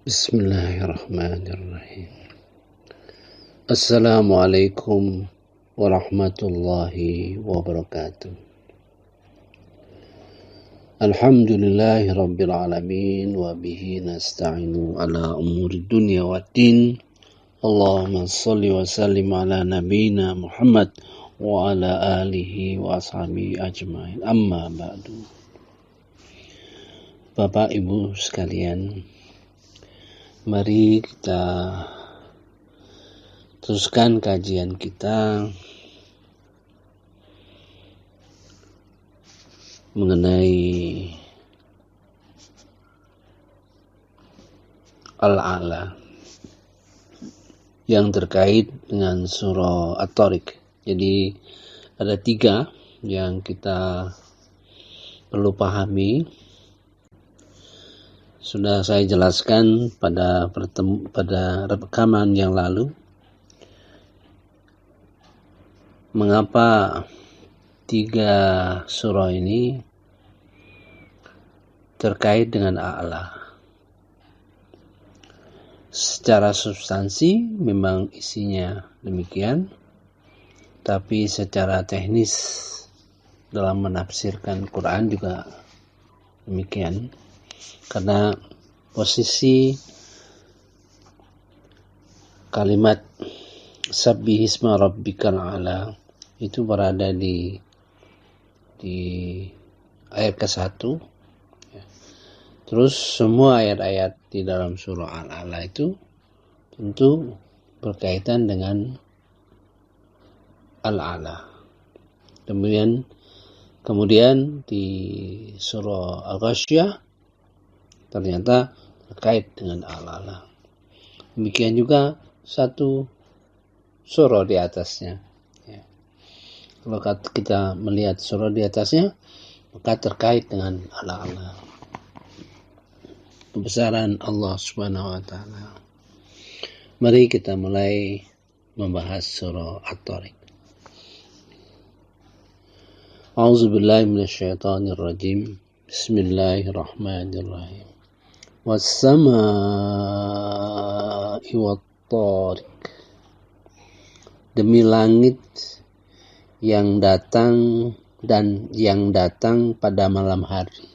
Bismillahirrahmanirrahim. Assalamualaikum warahmatullahi wabarakatuh. Alhamdulillahi rabbil alamin wa bihi nasta'inu ala umuri dunya waddin. Allahumma salli wa sallim ala nabiyyina Muhammad wa ala alihi wa ashabihi ajmain. Amma ba'du. Bapak Ibu sekalian, mari kita teruskan kajian kita mengenai Al-A'la yang terkait dengan surah At-Tariq. Jadi ada 3 yang kita perlu pahami. Sudah saya jelaskan pada rekaman yang lalu mengapa 3 surah ini terkait dengan A'la. Secara substansi memang isinya demikian, tapi secara teknis dalam menafsirkan Quran juga demikian. Karena posisi kalimat Sabbihisma rabbikal a'la itu berada di ayat ke-1. Terus semua ayat-ayat di dalam surah Al-A'la itu tentu berkaitan dengan Al-A'la. Kemudian di surah Al-Ghasyiyah ternyata terkait dengan Al-A'la. Demikian juga 1 surah di atasnya. Kalau kita melihat surah di atasnya, maka terkait dengan Al-A'la. Kebesaran Allah Subhanahu wa taala. Mari kita mulai membahas surah At-Tariq. A'udzubillahi minasyaitonir rajim. Bismillahirrahmanirrahim. Was-samaa'i wat-tariq. Demi langit yang datang dan yang datang pada malam hari.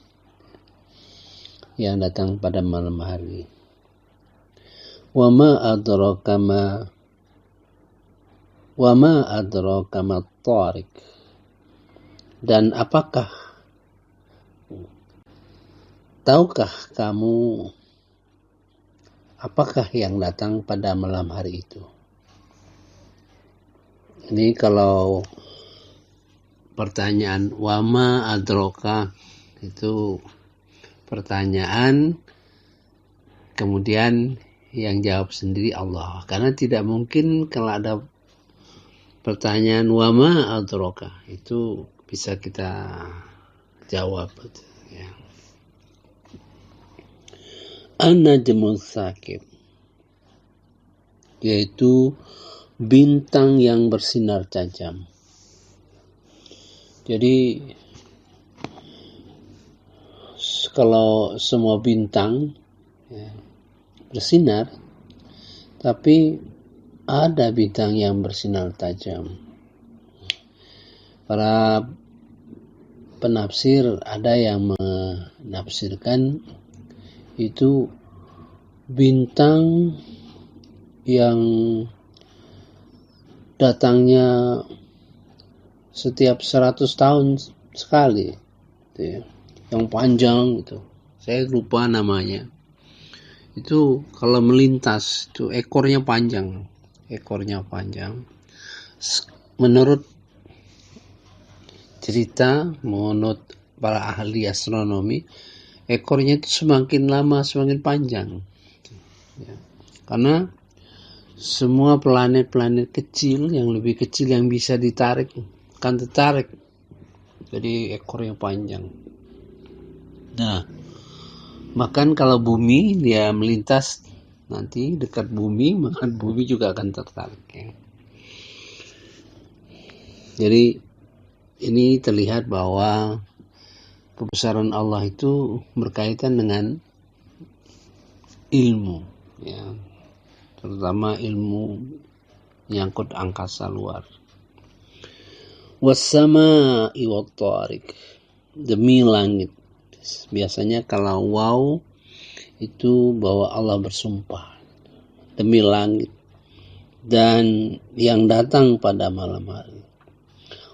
Yang datang pada malam hari. Wa ma adraka ma at-tariq. Dan tahukah kamu apakah yang datang pada malam hari itu? Ini kalau pertanyaan wama adroka itu pertanyaan, kemudian yang jawab sendiri Allah. Karena tidak mungkin kalau ada pertanyaan wama adroka itu bisa kita jawab. Ya. An-najmu tsaqib, yaitu bintang yang bersinar tajam. Jadi kalau semua bintang bersinar, tapi ada bintang yang bersinar tajam. Para penafsir ada yang menafsirkan itu bintang yang datangnya setiap 100 tahun sekali, gitu ya. Yang panjang itu, saya lupa namanya. Itu kalau melintas itu ekornya panjang. Menurut cerita, menurut para ahli astronomi, ekornya itu semakin lama semakin panjang. Ya. Karena semua planet-planet kecil, yang lebih kecil yang bisa ditarik, akan tertarik. Jadi ekornya panjang. Nah, bahkan kalau bumi dia melintas nanti dekat bumi, maka bumi juga akan tertarik. Ya. Jadi ini terlihat bahwa kebesaran Allah itu berkaitan dengan ilmu, ya, terutama ilmu nyangkut angkasa luar. Wassama'i wattariq, demi langit. Biasanya kalau waw itu bahwa Allah bersumpah demi langit dan yang datang pada malam hari.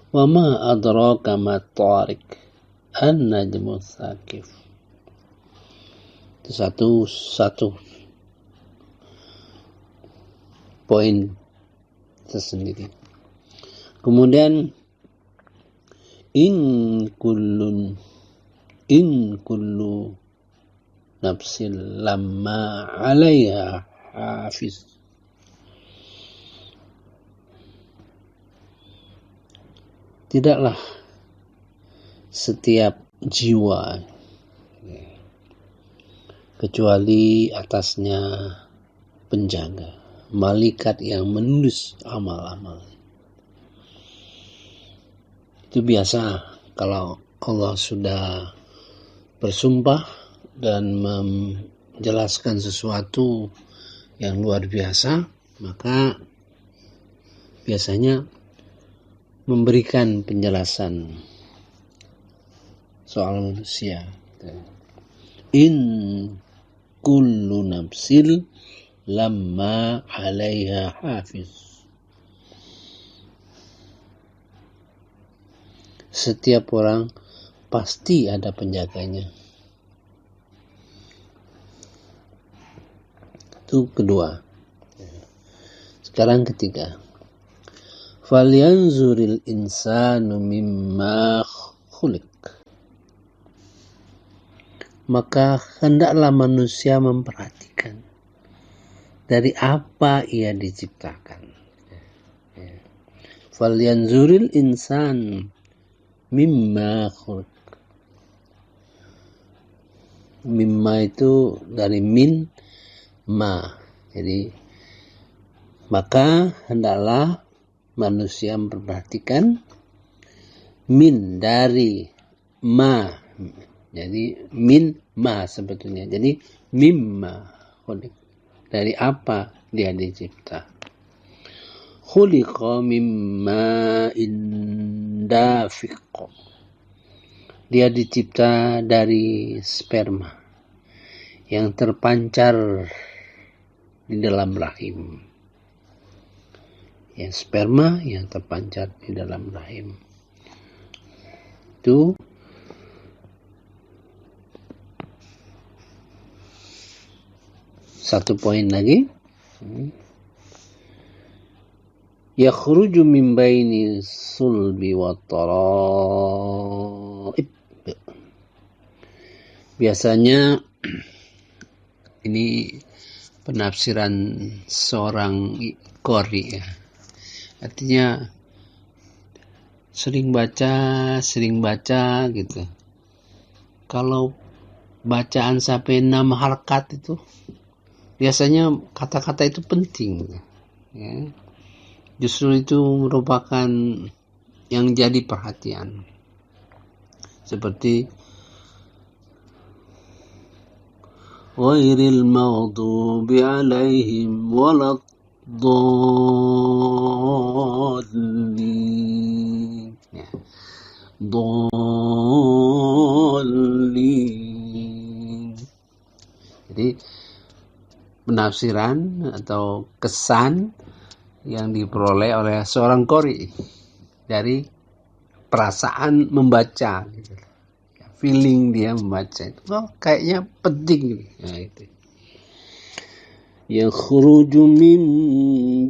Wa ma adraka ma tariq, an-najmu tsaqif. Itu satu poin tersendiri. Kemudian in kullu nafsin lamma 'alaiha hafiz. Tidaklah setiap jiwa kecuali atasnya penjaga, malaikat yang menulis amal-amal. Itu biasa kalau Allah sudah bersumpah dan menjelaskan sesuatu yang luar biasa, maka biasanya memberikan penjelasan soal manusia. In kullu nafsil lamma 'alaiha hafiz. Setiap orang pasti ada penjaganya. Itu kedua. Sekarang ketiga. Falyanzuril insanu mimma khuliq. Maka hendaklah manusia memperhatikan dari apa ia diciptakan. Falyanzuril insan mimma khuliq. Mimma itu dari min ma. Jadi maka hendaklah manusia memperhatikan min dari ma. Jadi min ma sebetulnya. Jadi mimma khuliq. Dari apa dia dicipta? Khuliqa mimma indafiq. Dia dicipta dari sperma yang terpancar di dalam rahim. Ya, sperma yang terpancar di dalam rahim. Itu satu poin lagi. Yakhruju min baini sulbi wa taraib. Biasanya ini penafsiran seorang qari, ya. Artinya sering baca gitu. Kalau bacaan sampai 6 harakat itu biasanya kata-kata itu penting, ya. Justru itu merupakan yang jadi perhatian. Seperti ghairil maghdubi alaihim waladdallin. Ya. Dallin. Jadi penafsiran atau kesan yang diperoleh oleh seorang qari dari perasaan membaca, gitu. Feeling dia membaca itu, kayaknya penting. Nah, itu. Yakhruju min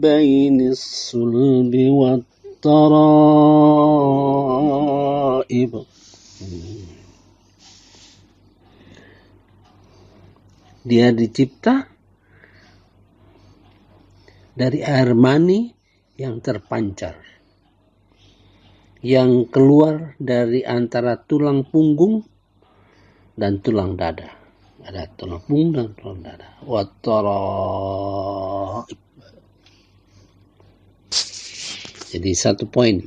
bainis sulbi wat taraib. Dia dicipta dari air mani yang terpancar, yang keluar dari antara tulang punggung dan tulang dada. Ada tulang punggung dan tulang dada. Wat-taraib. Jadi satu poin.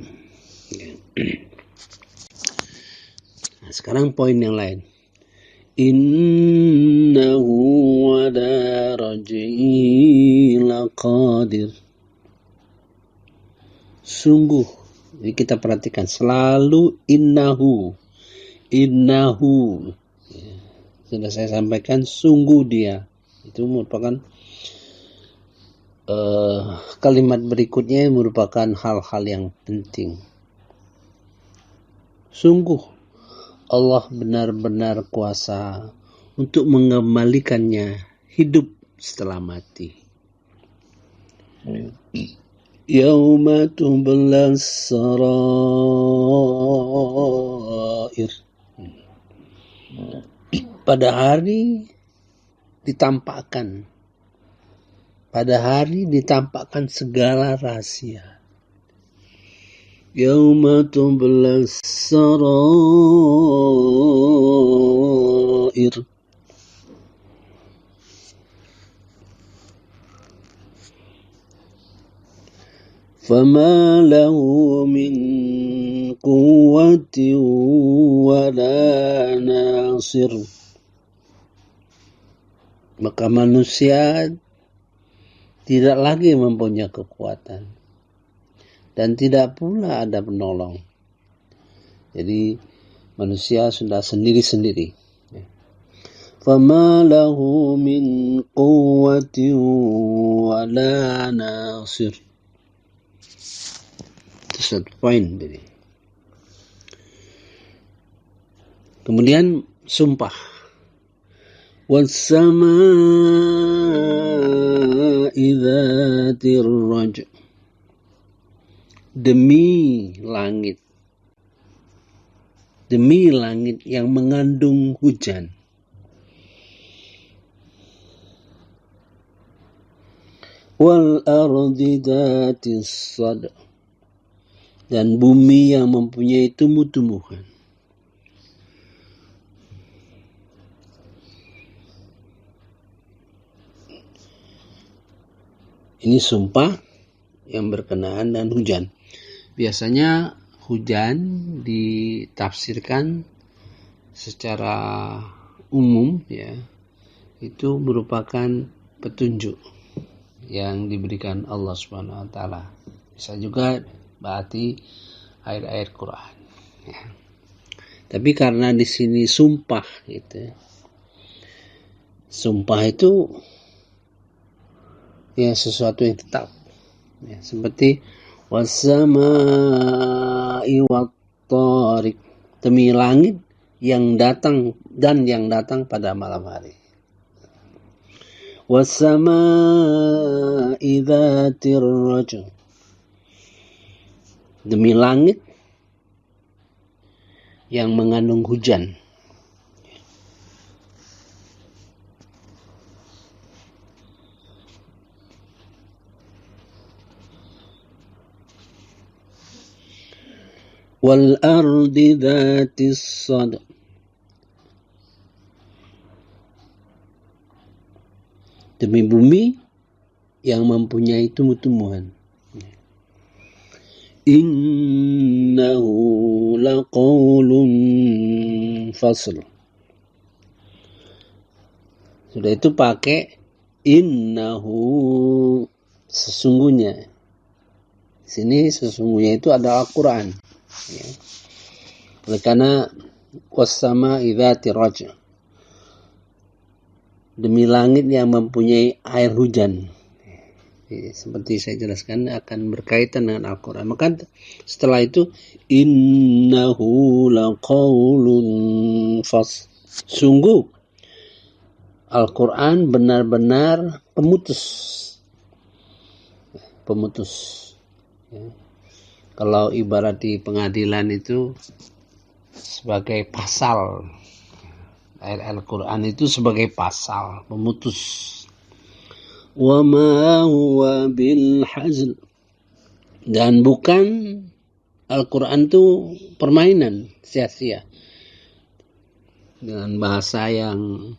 Nah, sekarang poin yang lain. Innahu wada raj'i laqadir. Sungguh, ini kita perhatikan selalu innahu. Sudah saya sampaikan, sungguh dia. Itu merupakan kalimat berikutnya merupakan hal-hal yang penting. Sungguh Allah benar-benar kuasa untuk mengembalikannya hidup setelah mati. Yauma tublas sarair. Pada hari ditampakkan segala rahasia. Yauma tublas sarair. Fama lahu min quwwatin wala nasir. Maka manusia tidak lagi mempunyai kekuatan dan tidak pula ada penolong. Jadi manusia sudah sendiri-sendiri. Fama lahu min quwwatin wala nasir. Itu satu poin tadi. Kemudian sumpah. Was-samaa'i dzatir raj'. Demi langit yang mengandung hujan. Wal ardi dzatis sad'. Dan bumi yang mempunyai tumbuh-tumbuhan. Ini sumpah yang berkenaan dengan hujan. Biasanya hujan ditafsirkan secara umum, ya, itu merupakan petunjuk yang diberikan Allah Subhanahu wa taala. Bisa juga berarti ayat-ayat Quran, ya. Tapi karena di sini sumpah gitu. Sumpah itu ya sesuatu yang tetap, ya, seperti was-samaa'i wat-thariq, demi langit yang datang pada malam hari. Was-samaa'i dzatir raj', demi langit yang mengandung hujan. Wal ardi dzatis sad', demi bumi yang mempunyai tumbuh-tumbuhan. Innahu laqaulun fasl. Sudah itu pakai innahu, sesungguhnya. Sini sesungguhnya itu adalah Al-Quran. Ya. Oleh karena was-samaa'i dzatir raj', demi langit yang mempunyai air hujan. Seperti saya jelaskan akan berkaitan dengan Al-Quran. Maka setelah itu innahu laqaulun fasl. Sungguh Al-Quran benar-benar pemutus. Ya. Kalau ibarat di pengadilan itu sebagai pasal. Ayat Al-Quran itu sebagai pasal, pemutus. Wa ma huwa bil hazl. Dan bukan Al-Quran itu permainan sia-sia. Dengan bahasa yang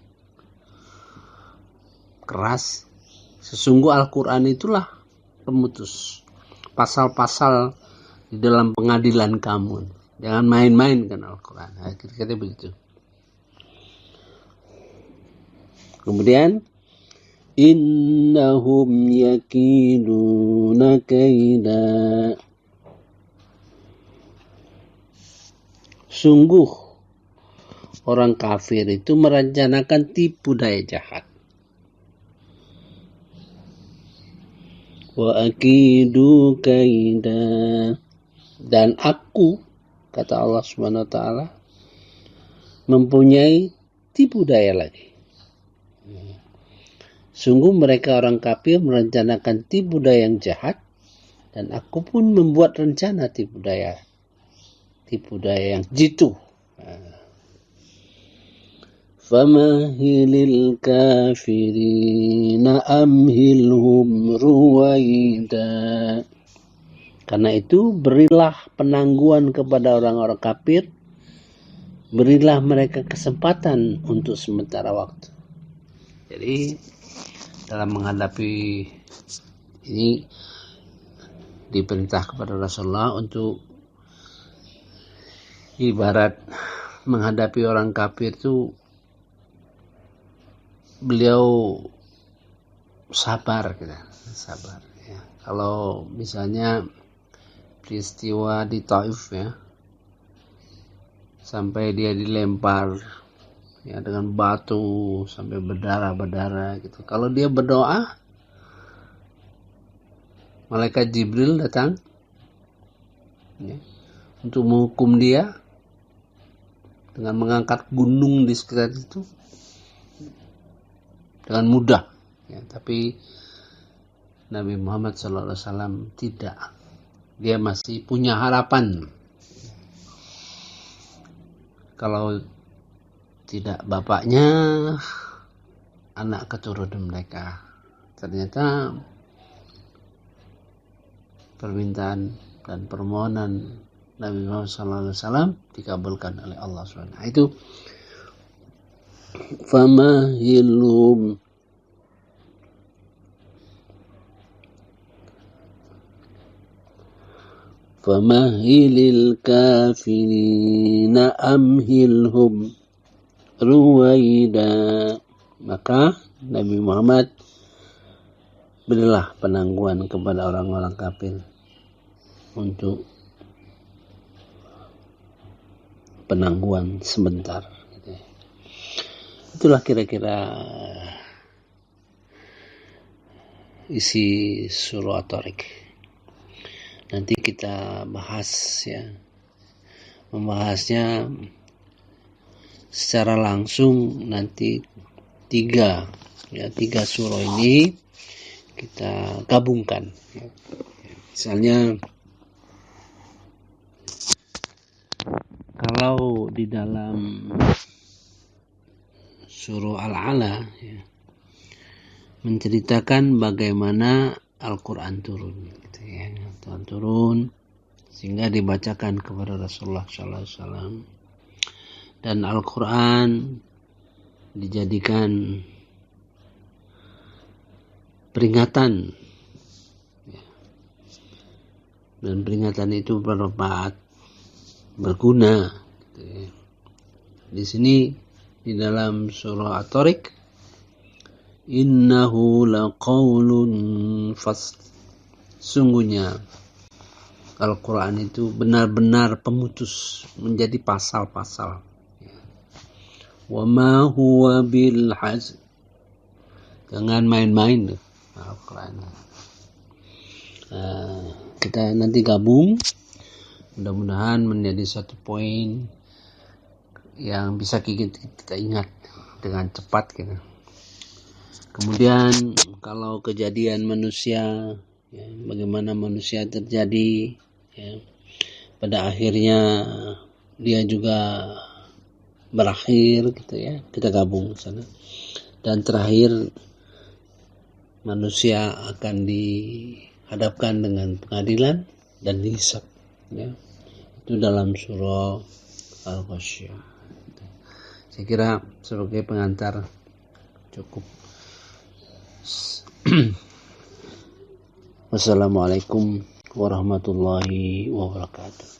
keras. Sesungguh Al-Quran itulah pemutus. Pasal-pasal di dalam pengadilan kamu. Jangan main-main kan Al-Quran. Kira-kira begitu. Kemudian innahum yakiduna kaida. Sungguh orang kafir itu merencanakan tipu daya jahat. Wa akidu kaida, dan aku, kata Allah Subhanahu wa taala, mempunyai tipu daya lagi. Sungguh mereka orang kafir merencanakan tipu daya yang jahat, dan aku pun membuat rencana tipu daya yang jitu. Famahilil kafirina amhilhum ruwaida. Karena itu berilah penangguhan kepada orang-orang kafir, berilah mereka kesempatan untuk sementara waktu. Jadi dalam menghadapi ini diperintah kepada Rasulullah untuk ibarat menghadapi orang kafir itu beliau sabar ya. Kalau misalnya peristiwa di Taif ya, sampai dia dilempar ya dengan batu sampai berdarah gitu. Kalau dia berdoa, malaikat Jibril datang ya, untuk menghukum dia dengan mengangkat gunung di sekitar itu dengan mudah ya. Tapi Nabi Muhammad SAW tidak. Dia masih punya harapan. Kalau tidak bapaknya, anak keturunan mereka. Ternyata permintaan dan permohonan Nabi Muhammad SAW dikabulkan oleh Allah SWT. Itu famahilhum famahilil kafirina amhilhum ruwaida. Maka Nabi Muhammad berilah penangguhan kepada orang-orang kafir untuk penangguhan sebentar. Itulah kira-kira isi surah At-Tariq. Nanti kita bahas ya, membahasnya secara langsung nanti tiga surah ini kita gabungkan. Misalnya kalau di dalam surah Al-Ala ya, menceritakan bagaimana Al-Quran turun gitu ya. Turun sehingga dibacakan kepada Rasulullah SAW, dan Al-Quran dijadikan peringatan ya. Dan peringatan itu bermanfaat, berguna gitu ya. Di sini di dalam surah At-Tariq, innahu laqaulun fasl, sungguhnya Al-Quran itu benar-benar pemutus menjadi pasal-pasal ya. Wa ma huwa bil hazl, jangan main-main Al-Quran. Kita nanti gabung, mudah-mudahan menjadi satu poin yang bisa kita ingat dengan cepat gitu. Kemudian kalau kejadian manusia ya, bagaimana manusia terjadi ya, pada akhirnya dia juga berakhir gitu ya, kita gabung sana. Dan terakhir manusia akan dihadapkan dengan pengadilan dan dihisab ya. Itu dalam surah Al-Ghasyiyah. Saya kira sebagai pengantar cukup. Wassalamualaikum warahmatullahi wabarakatuh.